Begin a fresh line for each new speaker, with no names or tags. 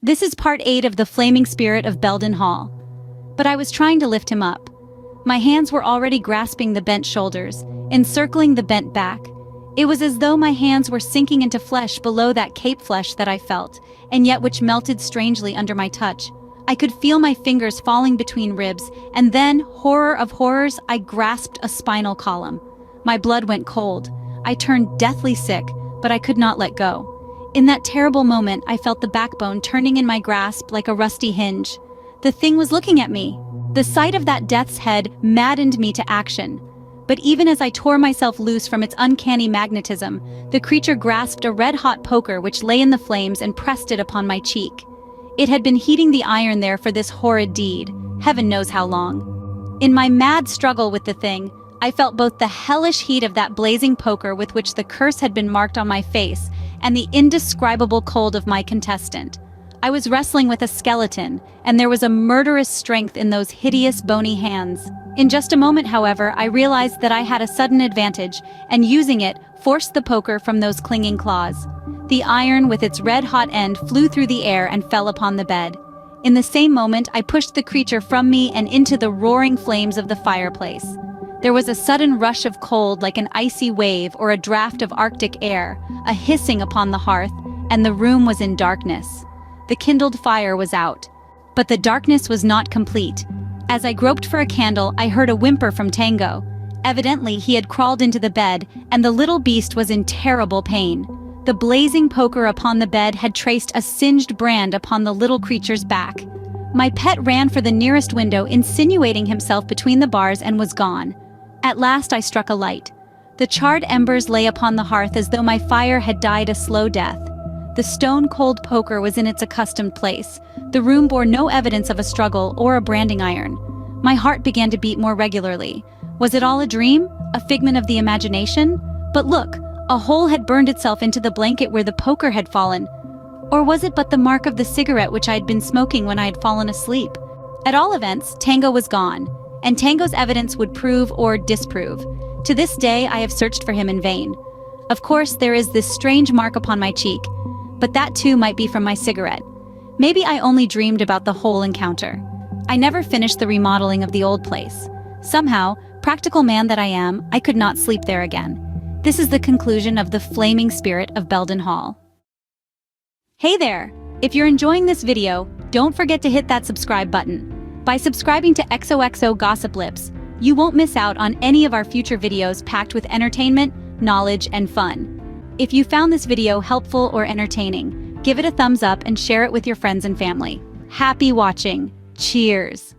This is part 8 of the flaming spirit of Belden Hall. But I was trying to lift him up. My hands were already grasping the bent shoulders, encircling the bent back. It was as though my hands were sinking into flesh below that cape flesh that I felt, and yet which melted strangely under my touch. I could feel my fingers falling between ribs, and then, horror of horrors, I grasped a spinal column. My blood went cold. I turned deathly sick, but I could not let go. In that terrible moment, I felt the backbone turning in my grasp like a rusty hinge. The thing was looking at me. The sight of that death's head maddened me to action. But even as I tore myself loose from its uncanny magnetism, the creature grasped a red-hot poker which lay in the flames and pressed it upon my cheek. It had been heating the iron there for this horrid deed, heaven knows how long. In my mad struggle with the thing, I felt both the hellish heat of that blazing poker with which the curse had been marked on my face, and the indescribable cold of my contestant. I was wrestling with a skeleton, and there was a murderous strength in those hideous bony hands. In just a moment, however, I realized that I had a sudden advantage, and using it, forced the poker from those clinging claws. The iron with its red-hot end flew through the air and fell upon the bed. In the same moment, I pushed the creature from me and into the roaring flames of the fireplace. There was a sudden rush of cold like an icy wave or a draft of Arctic air, a hissing upon the hearth, and the room was in darkness. The kindled fire was out. But the darkness was not complete. As I groped for a candle, I heard a whimper from Tango. Evidently, he had crawled into the bed, and the little beast was in terrible pain. The blazing poker upon the bed had traced a singed brand upon the little creature's back. My pet ran for the nearest window, insinuating himself between the bars, and was gone. At last I struck a light. The charred embers lay upon the hearth as though my fire had died a slow death. The stone-cold poker was in its accustomed place. The room bore no evidence of a struggle or a branding iron. My heart began to beat more regularly. Was it all a dream? A figment of the imagination? But look, a hole had burned itself into the blanket where the poker had fallen. Or was it but the mark of the cigarette which I had been smoking when I had fallen asleep? At all events, Tango was gone, and Tango's evidence would prove or disprove. To this day, I have searched for him in vain. Of course, there is this strange mark upon my cheek, but that too might be from my cigarette. Maybe I only dreamed about the whole encounter. I never finished the remodeling of the old place. Somehow, practical man that I am, I could not sleep there again. This is the conclusion of the flaming spirit of Belden Hall. Hey there! If you're enjoying this video, don't forget to hit that subscribe button. By subscribing to XOXO Gossip Lips, you won't miss out on any of our future videos packed with entertainment, knowledge, and fun. If you found this video helpful or entertaining, give it a thumbs up and share it with your friends and family. Happy watching! Cheers!